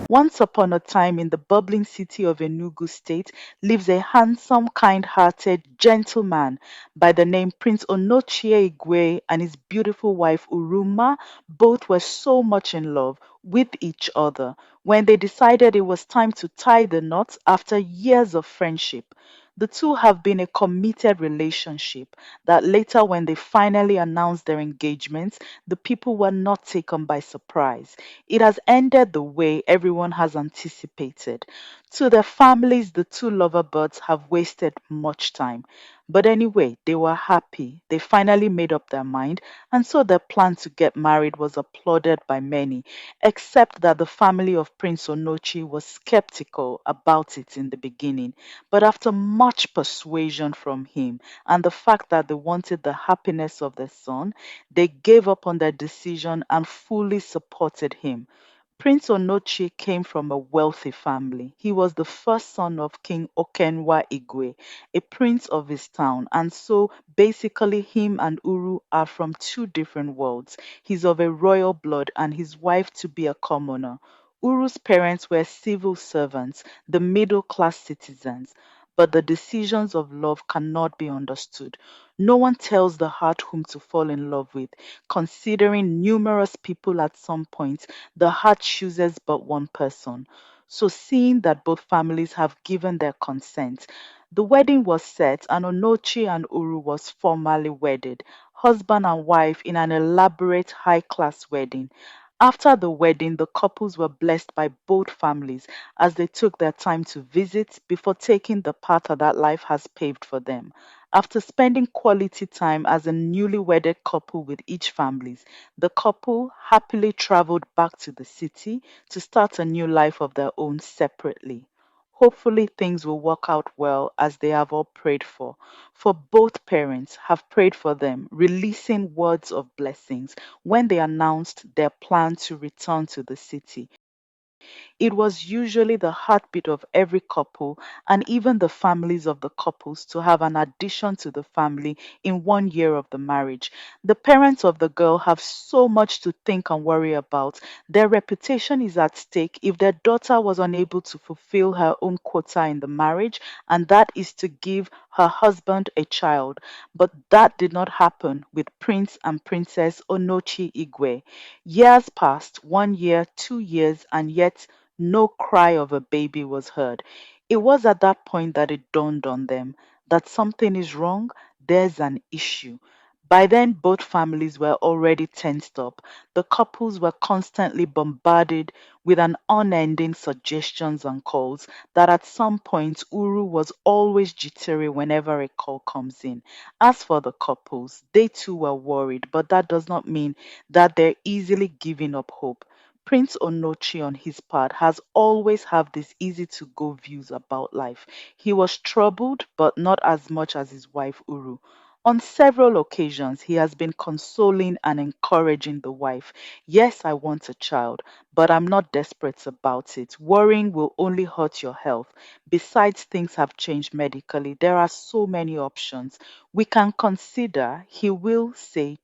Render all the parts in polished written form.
Once upon a time, in the bubbling city of Enugu State, lives a handsome, kind hearted gentleman by the name Prince Onochie Igwe and his beautiful wife Uruma. Both were so much in love with each other when they decided it was time to tie the knot after years of friendship. The two have been a committed relationship that later, when they finally announced their engagement, the people were not taken by surprise. It has ended the way everyone has anticipated. To their families, the two lover birds have wasted much time. But anyway, they were happy. They finally made up their mind, and so their plan to get married was applauded by many, except that the family of Prince Onochi was skeptical about it in the beginning. But after much persuasion from him and the fact that they wanted the happiness of their son, they gave up on their decision and fully supported him. Prince Onochi came from a wealthy family. He was the first son of King Okenwa Igwe, a prince of his town, and so basically him and Uru are from two different worlds. He's of a royal blood and his wife to be a commoner. Uru's parents were civil servants, the middle class citizens, but the decisions of love cannot be understood. No one tells the heart whom to fall in love with. Considering numerous people at some point, the heart chooses but one person. So, seeing that both families have given their consent, the wedding was set and Onochi and Uru was formally wedded, husband and wife in an elaborate high class wedding. After the wedding, the couples were blessed by both families as they took their time to visit before taking the path that life has paved for them. After spending quality time as a newly wedded couple with each families, the couple happily traveled back to the city to start a new life of their own separately. Hopefully, things will work out well as they have all prayed for both parents have prayed for them, releasing words of blessings when they announced their plan to return to the city. It was usually the heartbeat of every couple and even the families of the couples to have an addition to the family in 1 year of the marriage. The parents of the girl have so much to think and worry about. Their reputation is at stake if their daughter was unable to fulfill her own quota in the marriage, and that is to give her husband a child. But that did not happen with Prince and Princess Onochi Igwe. Years passed, 1 year, 2 years, and yet no cry of a baby was heard. It was at that point that it dawned on them that something is wrong, there's an issue. By then, both families were already tensed up. The couples were constantly bombarded with an unending suggestions and calls that at some point Uru was always jittery whenever a call comes in. As for the couples, they too were worried, but that does not mean that they're easily giving up hope. Prince Onochi, on his part, has always had these easy to go views about life. He was troubled, but not as much as his wife Uru. On several occasions, he has been consoling and encouraging the wife. Yes, I want a child, but I'm not desperate about it. Worrying will only hurt your health. Besides, things have changed medically. There are so many options. We can consider, he will say,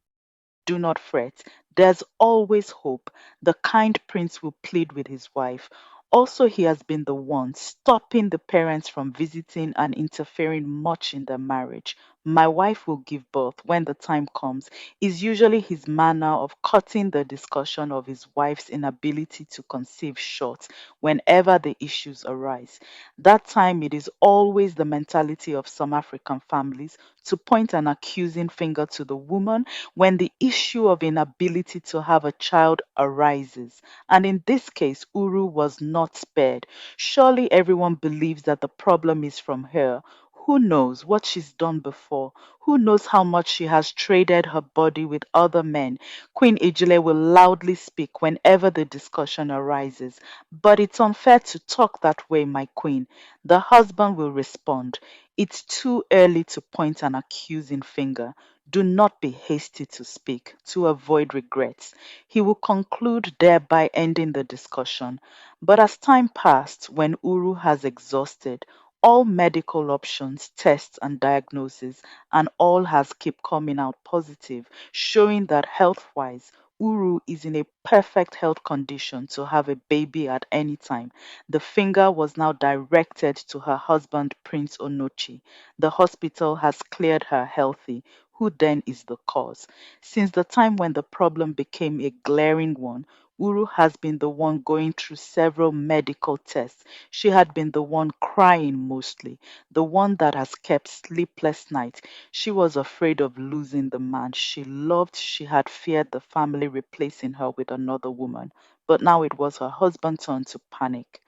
do not fret. There's always hope. The kind prince will plead with his wife. Also, he has been the one stopping the parents from visiting and interfering much in their marriage. My wife will give birth when the time comes, is usually his manner of cutting the discussion of his wife's inability to conceive short whenever the issues arise. That time, it is always the mentality of some African families to point an accusing finger to the woman when the issue of inability to have a child arises. And in this case, Uru was not spared. Surely everyone believes that the problem is from her. Who knows what she's done before? Who knows how much she has traded her body with other men? Queen Ijile will loudly speak whenever the discussion arises. But it's unfair to talk that way, my queen. The husband will respond. It's too early to point an accusing finger. Do not be hasty to speak to avoid regrets. He will conclude thereby ending the discussion. But as time passed, when Uru has exhausted all medical options, tests, and diagnoses, and all has kept coming out positive, showing that health wise, Uru is in a perfect health condition to have a baby at any time. The finger was now directed to her husband, Prince Onochi. The hospital has cleared her healthy. Who then is the cause? Since the time when the problem became a glaring one, Uru has been the one going through several medical tests. She had been the one crying mostly, the one that has kept sleepless nights. She was afraid of losing the man she loved. She had feared the family replacing her with another woman. But now it was her husband's turn to panic.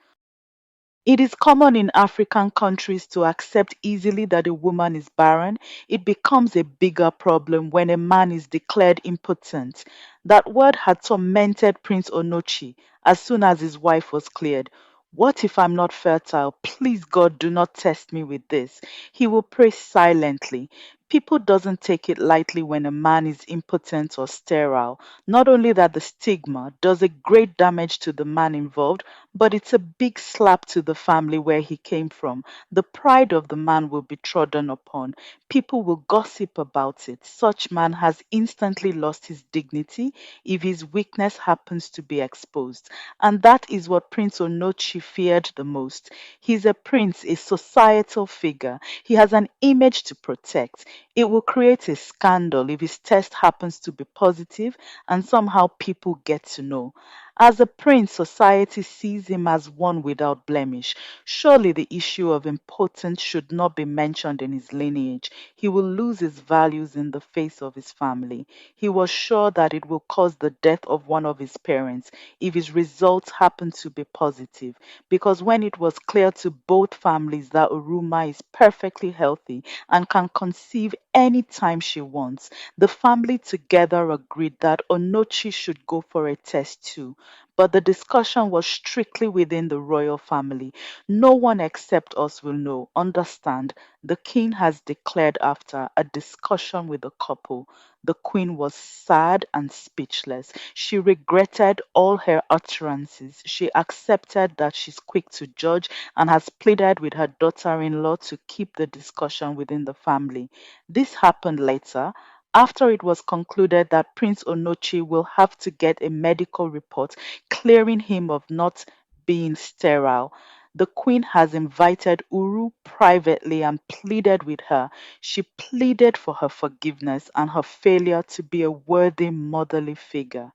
It is common in African countries to accept easily that a woman is barren. It becomes a bigger problem when a man is declared impotent. That word had tormented Prince Onochi as soon as his wife was cleared. What if I'm not fertile? Please, God, do not test me with this. He will pray silently. People doesn't take it lightly when a man is impotent or sterile. Not only that the stigma does a great damage to the man involved, but it's a big slap to the family where he came from. The pride of the man will be trodden upon. People will gossip about it. Such man has instantly lost his dignity if his weakness happens to be exposed. And that is what Prince Onochi feared the most. He's a prince, a societal figure. He has an image to protect. It will create a scandal if his test happens to be positive and somehow people get to know. As a prince, society sees him as one without blemish. Surely the issue of importance should not be mentioned in his lineage. He will lose his values in the face of his family. He was sure that it will cause the death of one of his parents if his results happen to be positive. Because when it was clear to both families that Uruma is perfectly healthy and can conceive any time she wants, the family together agreed that Onochi should go for a test too. But the discussion was strictly within the royal family. No one except us will know. Understand, the king has declared after a discussion with the couple. The queen was sad and speechless. She regretted all her utterances. She accepted that she's quick to judge and has pleaded with her daughter in law to keep the discussion within the family. This happened later after it was concluded that Prince Onochi will have to get a medical report clearing him of not being sterile. The queen has invited Uru privately and pleaded with her. She pleaded for her forgiveness and her failure to be a worthy motherly figure.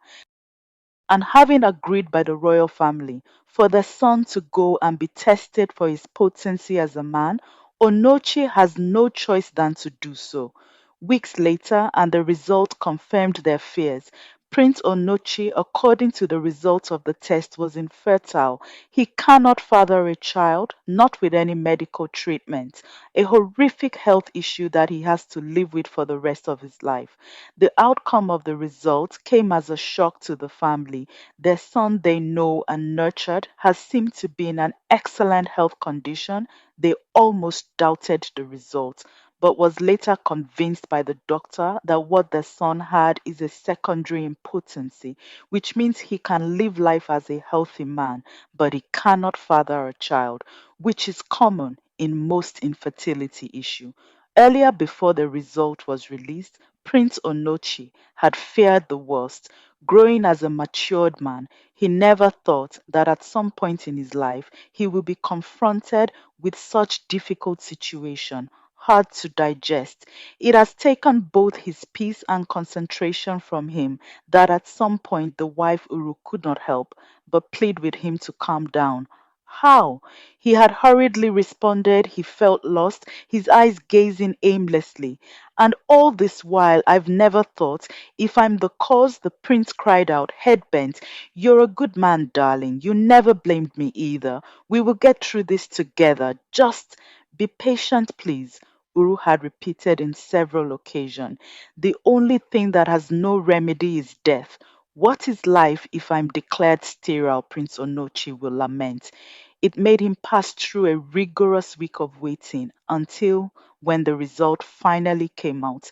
And having agreed by the royal family for the son to go and be tested for his potency as a man, Onochi has no choice than to do so. Weeks later, and the result confirmed their fears. Prince Onochi, according to the results of the test, was infertile. He cannot father a child, not with any medical treatment, a horrific health issue that he has to live with for the rest of his life. The outcome of the result came as a shock to the family. Their son they know and nurtured has seemed to be in an excellent health condition. They almost doubted the result, but was later convinced by the doctor that what their son had is a secondary impotency, which means he can live life as a healthy man, but he cannot father a child, which is common in most infertility issue. Earlier, before the result was released, Prince Onochi had feared the worst. Growing as a matured man, he never thought that at some point in his life he would be confronted with such difficult situation, hard to digest. It has taken both his peace and concentration from him that at some point the wife Uru could not help but plead with him to calm down. How? He had hurriedly responded, he felt lost, his eyes gazing aimlessly. And all this while, I've never thought, if I'm the cause, the prince cried out, head bent. You're a good man, darling. You never blamed me either. We will get through this together. Just be patient, please. Uru had repeated in several occasions. The only thing that has no remedy is death. What is life if I'm declared sterile? Prince Onochi will lament. It made him pass through a rigorous week of waiting until when the result finally came out.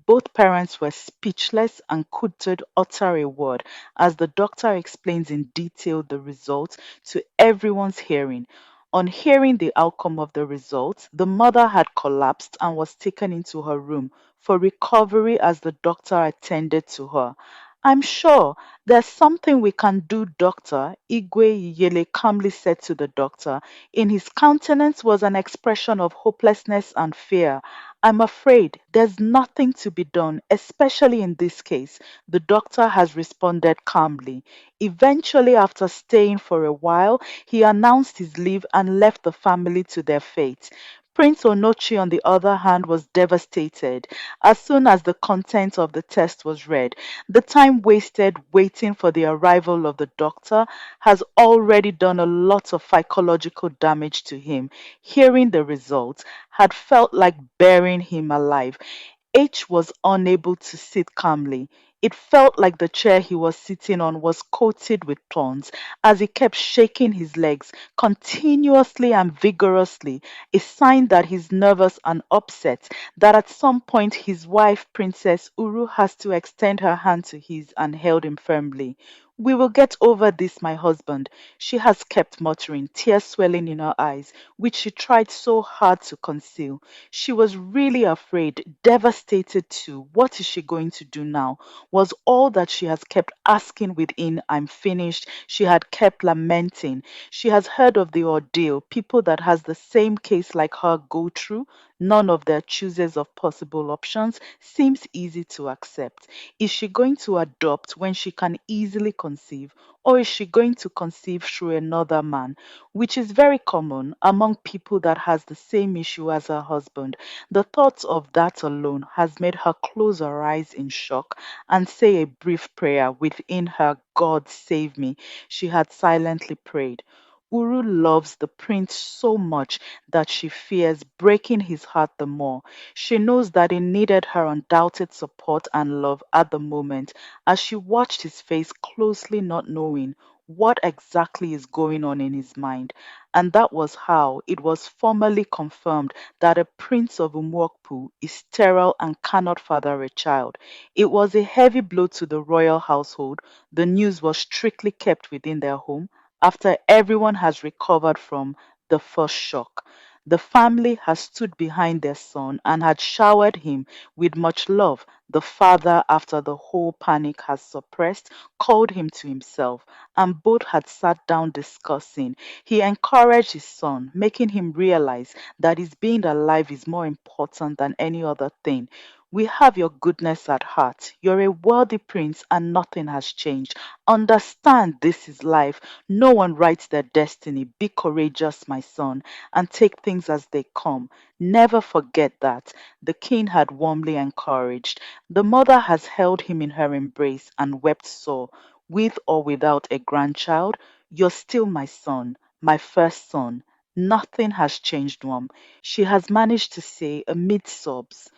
Both parents were speechless and couldn't utter a word as the doctor explains in detail the results to everyone's hearing. On hearing the outcome of the results, the mother had collapsed and was taken into her room for recovery as the doctor attended to her. I'm sure there's something we can do, Doctor, Igwe Yele calmly said to the doctor. In his countenance was an expression of hopelessness and fear. I'm afraid there's nothing to be done, especially in this case. The doctor has responded calmly. Eventually, after staying for a while, he announced his leave and left the family to their fate. Prince Onochi, on the other hand, was devastated. As soon as the content of the test was read, the time wasted waiting for the arrival of the doctor has already done a lot of psychological damage to him. Hearing the results had felt like burying him alive. H was unable to sit calmly. It felt like the chair he was sitting on was coated with thorns as he kept shaking his legs continuously and vigorously, a sign that he's nervous and upset, that at some point his wife, Princess Uru, has to extend her hand to his and held him firmly. We will get over this, my husband, she has kept muttering, tears swelling in her eyes, which she tried so hard to conceal. She was really afraid, devastated too. What is she going to do now? Was all that she has kept asking within, I'm finished. She had kept lamenting. She has heard of the ordeal people that has the same case like her go through. None of their choices of possible options seems easy to accept. Is she going to adopt when she can easily conceive, or is she going to conceive through another man, which is very common among people that has the same issue as her husband? The thought of that alone has made her close her eyes in shock and say a brief prayer within her, God save me. She had silently prayed. Uru loves the prince so much that she fears breaking his heart the more. She knows that he needed her undoubted support and love at the moment as she watched his face closely, not knowing what exactly is going on in his mind. And that was how it was formally confirmed that a prince of Umwokpu is sterile and cannot father a child. It was a heavy blow to the royal household. The news was strictly kept within their home after everyone has recovered from the first shock. The family has stood behind their son and had showered him with much love. The father, after the whole panic has suppressed, called him to himself, and both had sat down discussing. He encouraged his son, making him realize that his being alive is more important than any other thing. We have your goodness at heart. You're a worthy prince, and nothing has changed. Understand this is life. No one writes their destiny. Be courageous, my son, and take things as they come. Never forget that. The king had warmly encouraged. The mother has held him in her embrace and wept sore. With or without a grandchild, you're still my son, my first son. Nothing has changed, Mom. She has managed to say amid sobs.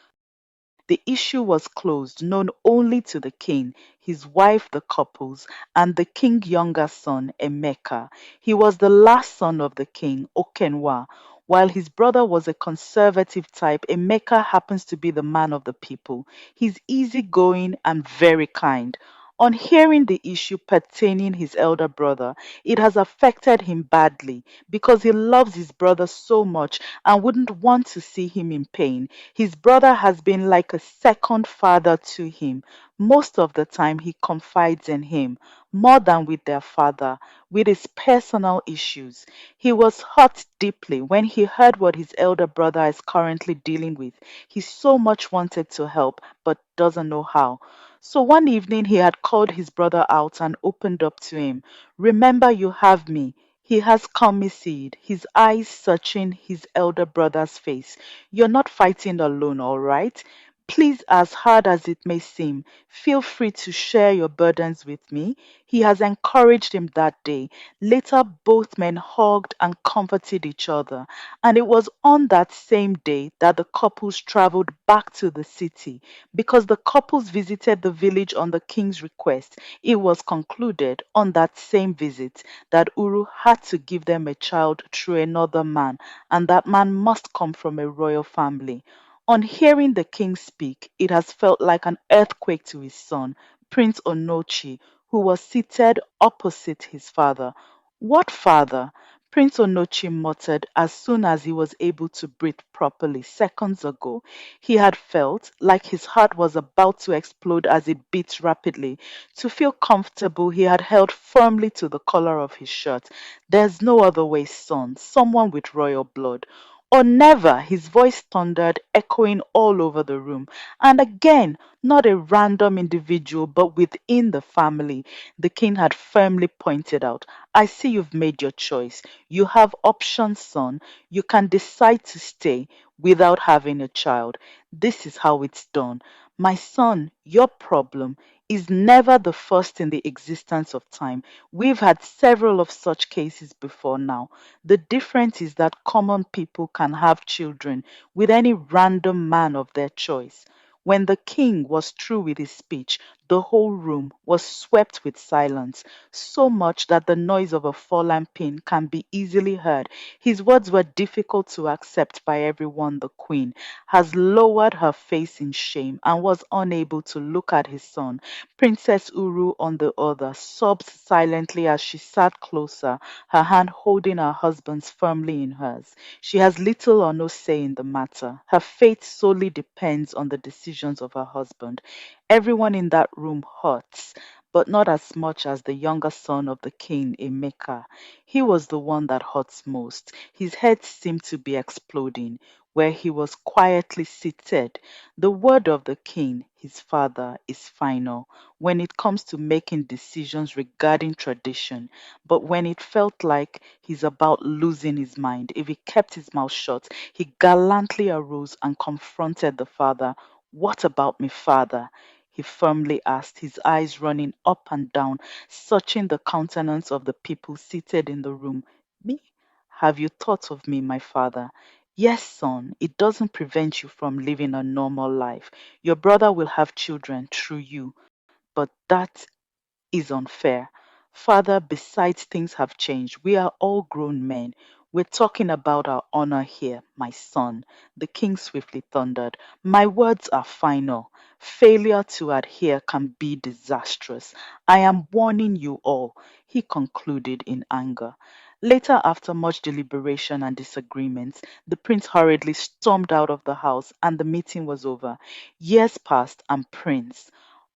The issue was closed, known only to the king, his wife, the couples, and the king's younger son, Emeka. He was the last son of the king, Okenwa. While his brother was a conservative type, Emeka happens to be the man of the people. He's easygoing and very kind. On hearing the issue pertaining his elder brother, it has affected him badly because he loves his brother so much and wouldn't want to see him in pain. His brother has been like a second father to him. Most of the time, he confides in him more than with their father, with his personal issues. He was hurt deeply when he heard what his elder brother is currently dealing with. He so much wanted to help, but doesn't know how. So one evening, he had called his brother out and opened up to him. Remember, you have me. He has commissioned, his eyes searching his elder brother's face. You're not fighting alone, all right? Please, as hard as it may seem, feel free to share your burdens with me. He has encouraged him that day. Later, both men hugged and comforted each other. And it was on that same day that the couples traveled back to the city. Because the couples visited the village on the king's request, it was concluded on that same visit that Uru had to give them a child through another man, and that man must come from a royal family. On hearing the king speak, it has felt like an earthquake to his son, Prince Onochi, who was seated opposite his father. What father? Prince Onochi muttered as soon as he was able to breathe properly seconds ago. He had felt like his heart was about to explode as it beat rapidly. To feel comfortable, he had held firmly to the collar of his shirt. There's no other way, son. Someone with royal blood. Or never, his voice thundered, echoing all over the room. And again, not a random individual, but within the family. The king had firmly pointed out, I see you've made your choice. You have options, son. You can decide to stay without having a child. This is how it's done. My son, your problem is never the first in the existence of time. We've had several of such cases before now. The difference is that common people can have children with any random man of their choice. When the king was through with his speech, the whole room was swept with silence, so much that the noise of a fallen pin can be easily heard. His words were difficult to accept by everyone. The queen has lowered her face in shame and was unable to look at his son. Princess Uru, on the other, sobbed silently as she sat closer, her hand holding her husband's firmly in hers. She has little or no say in the matter. Her fate solely depends on the decisions of her husband. Everyone in that room hurts, but not as much as the younger son of the king, Emeka. He was the one that hurts most. His head seemed to be exploding where he was quietly seated. The word of the king, his father, is final when it comes to making decisions regarding tradition. But when it felt like he's about losing his mind, if he kept his mouth shut, he gallantly arose and confronted the father. What about me, father? He firmly asked, his eyes running up and down, searching the countenance of the people seated in the room. Me? Have you thought of me, my father? Yes, son, it doesn't prevent you from living a normal life. Your brother will have children through you, but that is unfair. Father, besides, things have changed. We are all grown men. We're talking about our honor here, my son. The king swiftly thundered. My words are final. Failure to adhere can be disastrous. I am warning you all, he concluded in anger. Later, after much deliberation and disagreements, the prince hurriedly stormed out of the house and the meeting was over. Years passed and Prince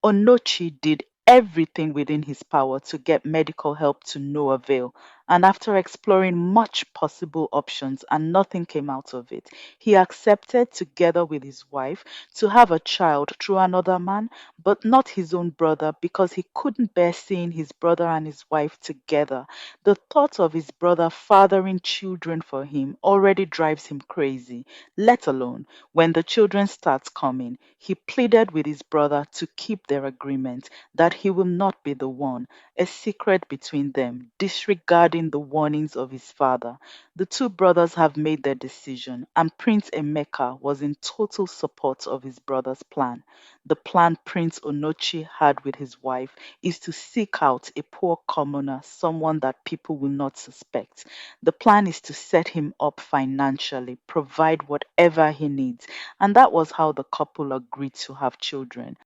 Onochi did everything within his power to get medical help to no avail, and after exploring much possible options and nothing came out of it, he accepted, together with his wife, to have a child through another man, but not his own brother because he couldn't bear seeing his brother and his wife together. The thought of his brother fathering children for him already drives him crazy, let alone when the children start coming. He pleaded with his brother to keep their agreement that he will not be the one, a secret between them, disregarding the warnings of his father. The two brothers have made their decision, and Prince Emeka was in total support of his brother's plan. The plan Prince Onochi had with his wife is to seek out a poor commoner, someone that people will not suspect. The plan is to set him up financially, provide whatever he needs, and that was how the couple agreed to have children.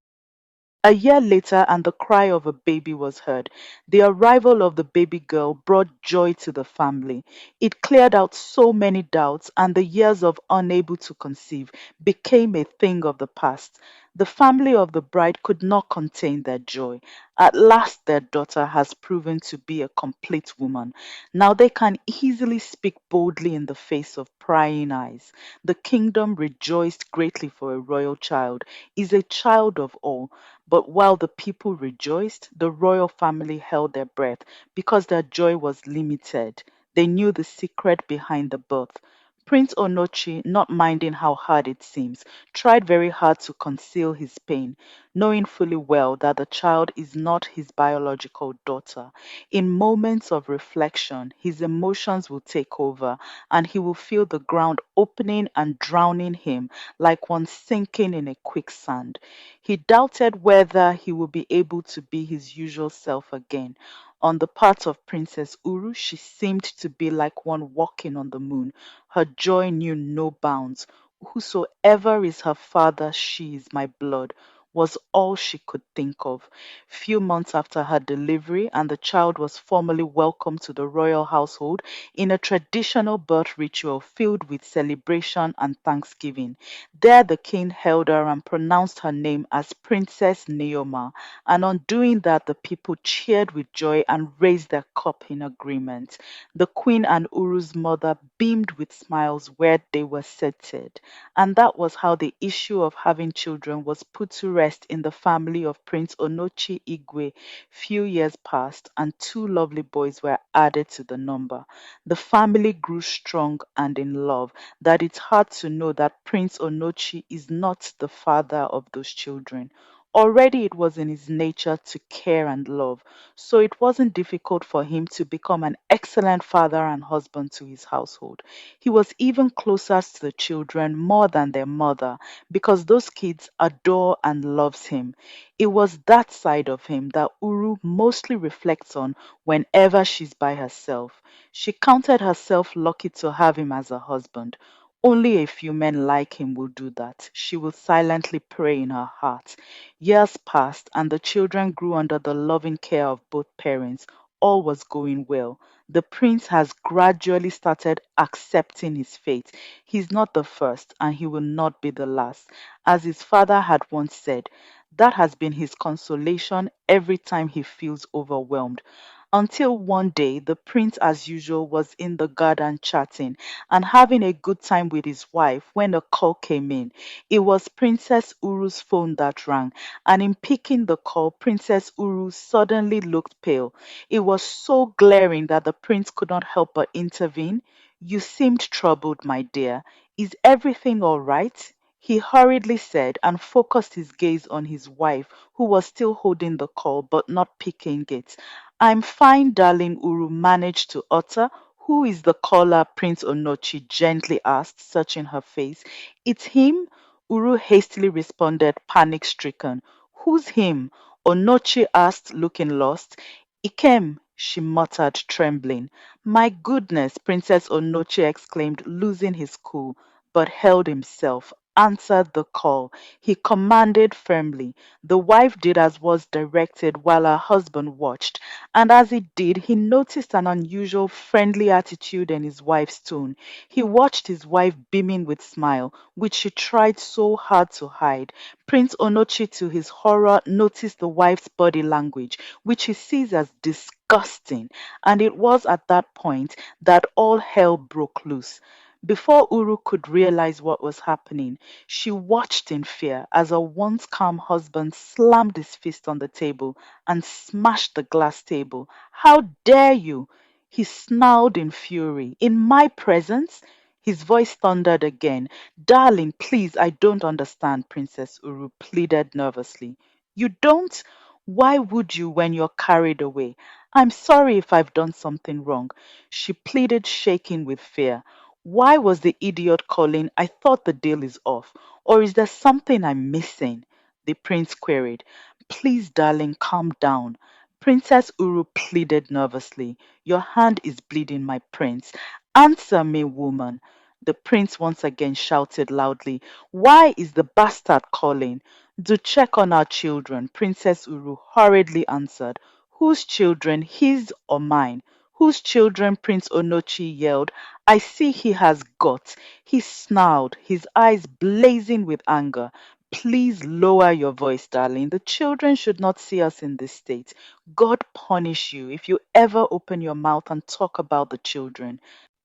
A year later, and the cry of a baby was heard. The arrival of the baby girl brought joy to the family. It cleared out so many doubts, and the years of unable to conceive became a thing of the past. The family of the bride could not contain their joy. At last, their daughter has proven to be a complete woman. Now they can easily speak boldly in the face of prying eyes. The kingdom rejoiced greatly for a royal child, is a child of all. But while the people rejoiced, the royal family held their breath because their joy was limited. They knew the secret behind the birth. Prince Onochi, not minding how hard it seems, tried very hard to conceal his pain, knowing fully well that the child is not his biological daughter. In moments of reflection, his emotions will take over and he will feel the ground opening and drowning him like one sinking in a quicksand. He doubted whether he would be able to be his usual self again. On the part of Princess Uru, she seemed to be like one walking on the moon. Her joy knew no bounds. Whosoever is her father, she is my blood, was all she could think of. Few months after her delivery, and the child was formally welcomed to the royal household in a traditional birth ritual filled with celebration and thanksgiving. There, the king held her and pronounced her name as Princess Neoma, and on doing that, the people cheered with joy and raised their cup in agreement. The queen and Uru's mother beamed with smiles where they were seated, and that was how the issue of having children was put to rest in the family of Prince Onochi Igwe. Few years passed, and two lovely boys were added to the number. The family grew strong and in love, that it's hard to know that Prince Onochi is not the father of those children. Already it was in his nature to care and love, so it wasn't difficult for him to become an excellent father and husband to his household. He was even closer to the children more than their mother because those kids adore and loves him. It was that side of him that Uru mostly reflects on whenever she's by herself. She counted herself lucky to have him as a husband. Only a few men like him will do that. She will silently pray in her heart. Years passed, and the children grew under the loving care of both parents. All was going well. The prince has gradually started accepting his fate. He's not the first, and he will not be the last. As his father had once said, that has been his consolation every time he feels overwhelmed. Until one day, the prince, as usual, was in the garden chatting and having a good time with his wife when a call came in. It was Princess Uru's phone that rang, and in picking the call, Princess Uru suddenly looked pale. It was so glaring that the prince could not help but intervene. You seemed troubled, my dear. Is everything all right? He hurriedly said and focused his gaze on his wife, who was still holding the call but not picking it. I'm fine, darling, Uru managed to utter. Who is the caller? Prince Onochi gently asked, searching her face. It's him, Uru hastily responded, panic stricken. Who's him? Onochi asked, looking lost. Ikem, she muttered, trembling. My goodness, Princess Onochi exclaimed, losing his cool, but held himself. Answered the call. He commanded firmly. The wife did as was directed while her husband watched, and as he did, he noticed an unusual friendly attitude in his wife's tone. He watched his wife beaming with smile, which she tried so hard to hide. Prince Onochi, to his horror, noticed the wife's body language, which he sees as disgusting, and it was at that point that all hell broke loose. Before Uru could realize what was happening, she watched in fear as her once calm husband slammed his fist on the table and smashed the glass table. How dare you! He snarled in fury. In my presence? His voice thundered again. Darling, please, I don't understand, Princess Uru pleaded nervously. You don't? Why would you when you're carried away? I'm sorry if I've done something wrong. She pleaded, shaking with fear. Why was the idiot calling? I thought the deal is off. Or is there something I'm missing? The prince queried. Please, darling, calm down. Princess Uru pleaded nervously. Your hand is bleeding, my prince. Answer me, woman. The prince once again shouted loudly. Why is the bastard calling? Do check on our children, Princess Uru hurriedly answered. Whose children, his or mine? Whose children? Prince Onochi yelled. I see he has guts. He snarled, his eyes blazing with anger. Please lower your voice, darling. The children should not see us in this state. God punish you if you ever open your mouth and talk about the children.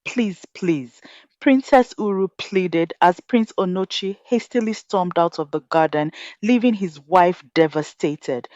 Please, please. Princess Uru pleaded as Prince Onochi hastily stormed out of the garden, leaving his wife devastated.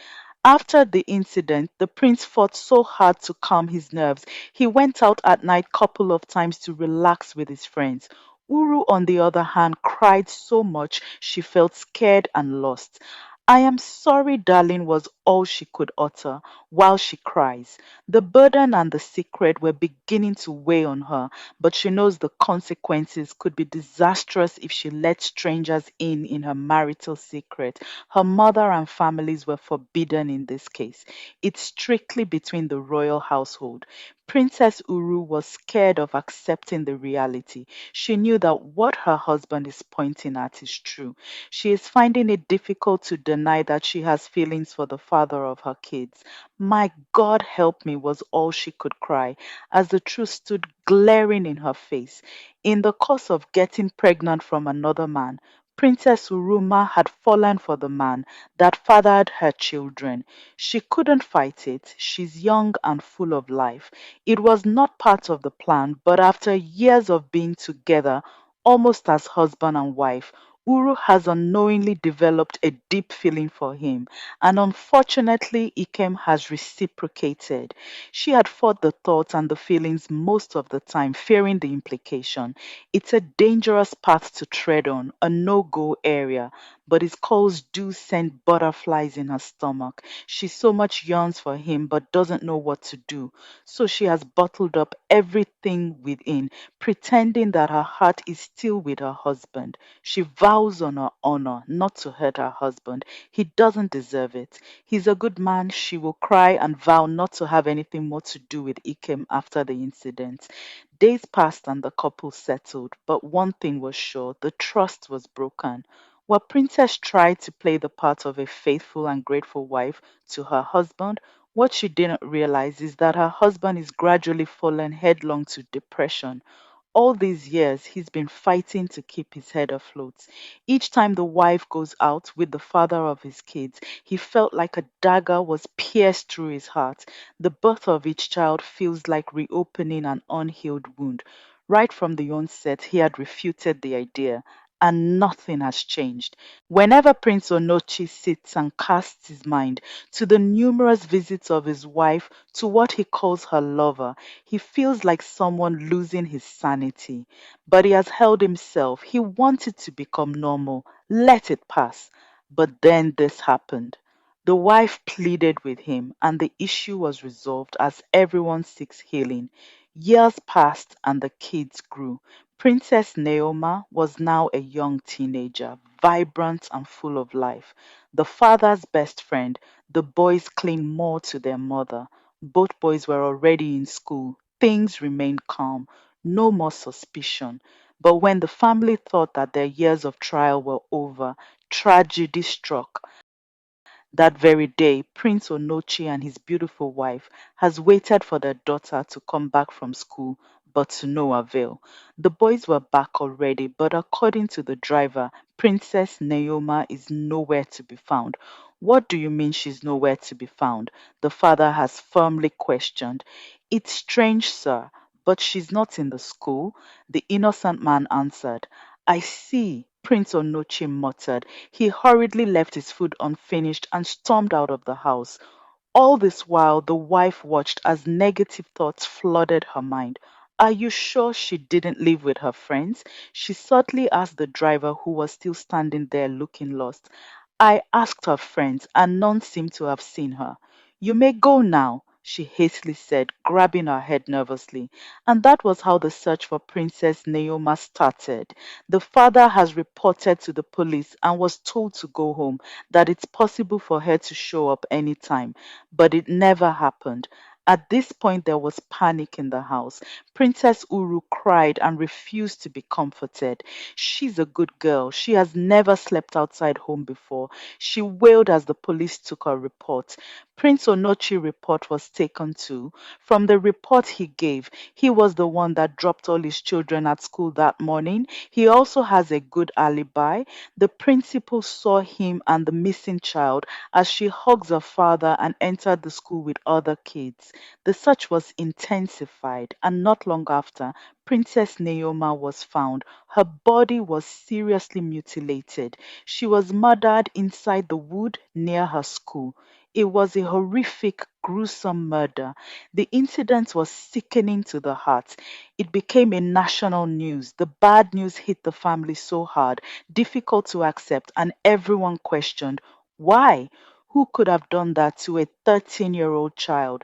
After the incident, the prince fought so hard to calm his nerves. He went out at night couple of times to relax with his friends. Uru, on the other hand, cried so much she felt scared and lost. I am sorry, darling, was all she could utter while she cries. The burden and the secret were beginning to weigh on her, but she knows the consequences could be disastrous if she let strangers in her marital secret. Her mother and families were forbidden in this case. It's strictly between the royal household. Princess Uru was scared of accepting the reality. She knew that what her husband is pointing at is true. She is finding it difficult to deny that she has feelings for the father of her kids. My God help me was all she could cry as the truth stood glaring in her face. In the course of getting pregnant from another man, Princess Uruma had fallen for the man that fathered her children. She couldn't fight it. She's young and full of life. It was not part of the plan, but after years of being together, almost as husband and wife, Uru has unknowingly developed a deep feeling for him, and unfortunately, Ikem has reciprocated. She had fought the thoughts and the feelings most of the time, fearing the implication. It's a dangerous path to tread on, a no go area, but his calls do send butterflies in her stomach. She so much yearns for him but doesn't know what to do. So she has bottled up everything within, pretending that her heart is still with her husband. She vows on her honor not to hurt her husband. He doesn't deserve it. He's a good man. She will cry and vow not to have anything more to do with Ikem after the incident. Days passed and the couple settled, but one thing was sure, the trust was broken. While Princess tried to play the part of a faithful and grateful wife to her husband, what she didn't realize is that her husband is gradually falling headlong to depression. All these years, he's been fighting to keep his head afloat. Each time the wife goes out with the father of his kids, he felt like a dagger was pierced through his heart. The birth of each child feels like reopening an unhealed wound. Right from the onset, he had refuted the idea, and nothing has changed. Whenever Prince Onochi sits and casts his mind to the numerous visits of his wife to what he calls her lover, he feels like someone losing his sanity. But he has held himself. He wanted to become normal. Let it pass. But then this happened. The wife pleaded with him, and the issue was resolved as everyone seeks healing. Years passed, and the kids grew. Princess Naoma was now a young teenager, vibrant and full of life. The father's best friend, the boys cling more to their mother. Both boys were already in school. Things remained calm. No more suspicion. But when the family thought that their years of trial were over, tragedy struck. That very day, Prince Onochi and his beautiful wife has waited for their daughter to come back from school, but to no avail. The boys were back already, but according to the driver, Princess Naoma is nowhere to be found. What do you mean she's nowhere to be found? The father has firmly questioned. It's strange, sir, but she's not in the school, the innocent man answered. I see, Prince Onochi muttered. He hurriedly left his food unfinished and stormed out of the house. All this while, the wife watched as negative thoughts flooded her mind. Are you sure she didn't live with her friends? She subtly asked the driver, who was still standing there looking lost. I asked her friends, and none seemed to have seen her. You may go now, she hastily said, grabbing her head nervously. And that was how the search for Princess Naoma started. The father has reported to the police and was told to go home, that it's possible for her to show up anytime, but it never happened. At this point, there was panic in the house. Princess Uru cried and refused to be comforted. She's a good girl. She has never slept outside home before. She wailed as the police took her report. Prince Onochi's report was taken too. From the report he gave, he was the one that dropped all his children at school that morning. He also has a good alibi. The principal saw him and the missing child as she hugs her father and entered the school with other kids. The search was intensified, and not long after, Princess Naoma was found. Her body was seriously mutilated. She was murdered inside the wood near her school. It was a horrific, gruesome murder. The incident was sickening to the heart. It became a national news. The bad news hit the family so hard, difficult to accept, and everyone questioned why? Who could have done that to a 13-year-old child?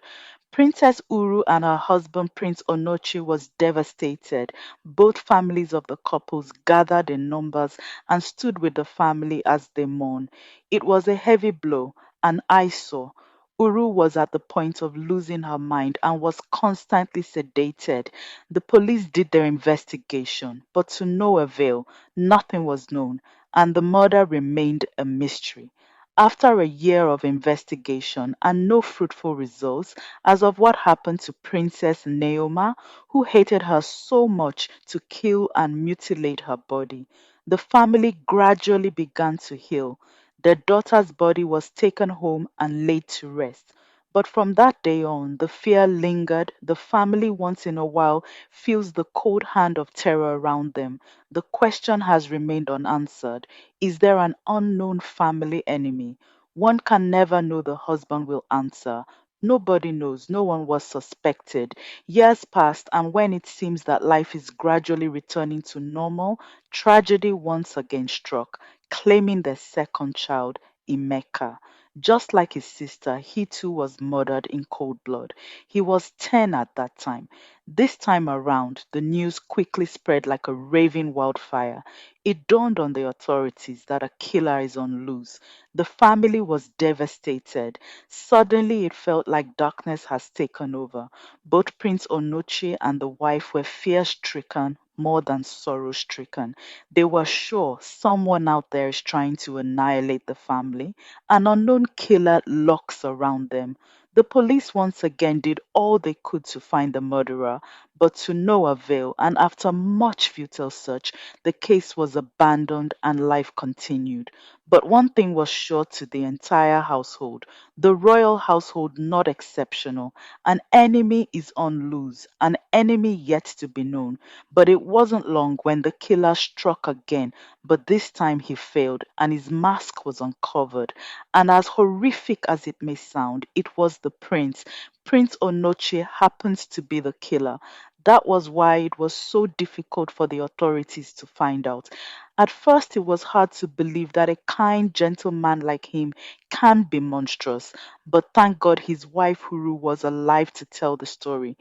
Princess Uru and her husband Prince Onochi was devastated. Both families of the couples gathered in numbers and stood with the family as they mourned. It was a heavy blow, an eyesore. Uru was at the point of losing her mind and was constantly sedated. The police did their investigation, but to no avail. Nothing was known, and the murder remained a mystery. After a year of investigation and no fruitful results, as of what happened to Princess Naoma, who hated her so much to kill and mutilate her body, the family gradually began to heal. Their daughter's body was taken home and laid to rest. But from that day on, the fear lingered. The family, once in a while, feels the cold hand of terror around them. The question has remained unanswered. Is there an unknown family enemy? One can never know, the husband will answer. Nobody knows. No one was suspected. Years passed, and when it seems that life is gradually returning to normal, tragedy once again struck, claiming their second child, Emeka. Just like his sister, he too was murdered in cold blood. He was 10 at that time. This time around, the news quickly spread like a raving wildfire. It dawned on the authorities that a killer is on loose. The family was devastated. Suddenly, it felt like darkness has taken over. Both Prince Onochi and the wife were fear stricken more than sorrow stricken. They were sure someone out there is trying to annihilate the family. An unknown killer lurks around them. The police once again did all they could to find the murderer, but to no avail, and after much futile search, the case was abandoned and life continued. But one thing was sure to the entire household, the royal household not exceptional. An enemy is on loose, an enemy yet to be known. But it wasn't long when the killer struck again, but this time he failed and his mask was uncovered. And as horrific as it may sound, it was the prince. Prince Onoche happens to be the killer. That was why it was so difficult for the authorities to find out. At first, it was hard to believe that a kind gentleman like him can be monstrous, but thank God his wife Huru was alive to tell the story.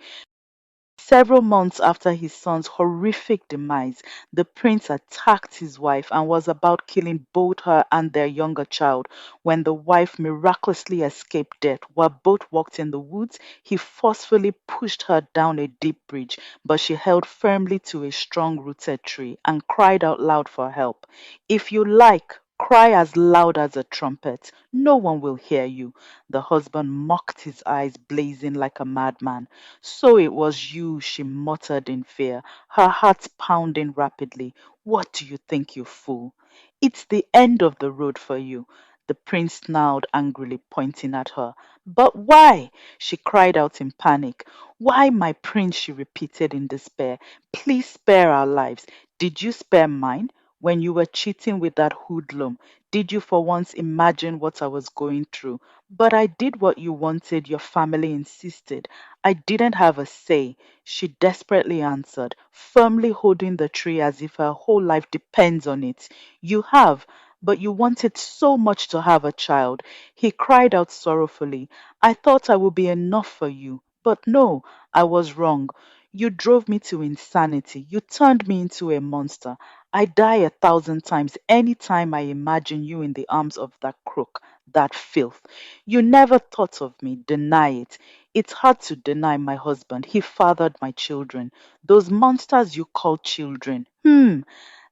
Several months after his son's horrific demise, the prince attacked his wife and was about killing both her and their younger child. When the wife miraculously escaped death while both walked in the woods, he forcefully pushed her down a deep bridge, but she held firmly to a strong rooted tree and cried out loud for help. If you like, cry as loud as a trumpet. No one will hear you. The husband mocked, his eyes blazing like a madman. So it was you, she muttered in fear, her heart pounding rapidly. What do you think, you fool? It's the end of the road for you. The prince snarled angrily, pointing at her. But why? She cried out in panic. Why, my prince? She repeated in despair. Please spare our lives. Did you spare mine? When you were cheating with that hoodlum, did you for once imagine what I was going through? But I did what you wanted, your family insisted. I didn't have a say, she desperately answered, firmly holding the tree as if her whole life depends on it. You have, but you wanted so much to have a child. He cried out sorrowfully. I thought I would be enough for you. But no, I was wrong. You drove me to insanity. You turned me into a monster. I die 1,000 times any time I imagine you in the arms of that crook, that filth. You never thought of me. Deny it. It's hard to deny my husband. He fathered my children. Those monsters you call children.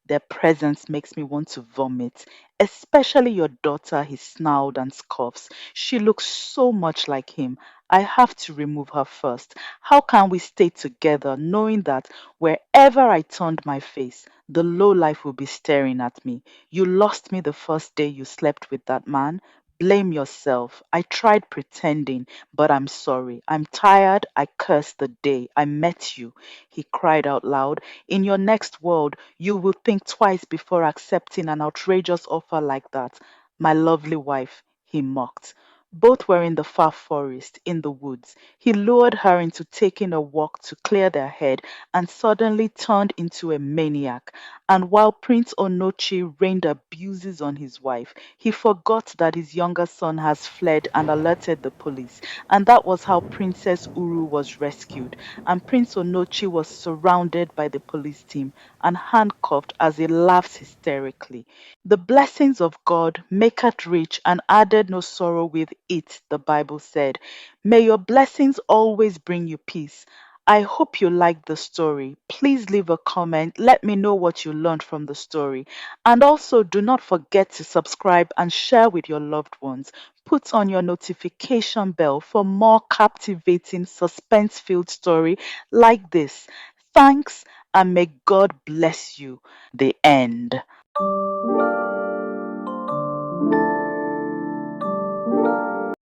Their presence makes me want to vomit. Especially your daughter, he snarled and scoffs. She looks so much like him. I have to remove her first. How can we stay together knowing that wherever I turned my face, the low life will be staring at me? You lost me the first day you slept with that man. Blame yourself. I tried pretending, but I'm sorry. I'm tired. I cursed the day I met you. He cried out loud. In your next world, you will think twice before accepting an outrageous offer like that. My lovely wife, he mocked. Both were in the far forest, in the woods. He lured her into taking a walk to clear their head and suddenly turned into a maniac. And while Prince Onochi rained abuses on his wife, he forgot that his younger son has fled and alerted the police. And that was how Princess Uru was rescued. And Prince Onochi was surrounded by the police team and handcuffed as he laughs hysterically. The blessings of God maketh rich and added no sorrow with it, the Bible said. May your blessings always bring you peace. I hope you liked the story. Please leave a comment. Let me know what you learned from the story. And also, do not forget to subscribe and share with your loved ones. Put on your notification bell for more captivating, suspense filled story like this. Thanks, and may God bless you. The end.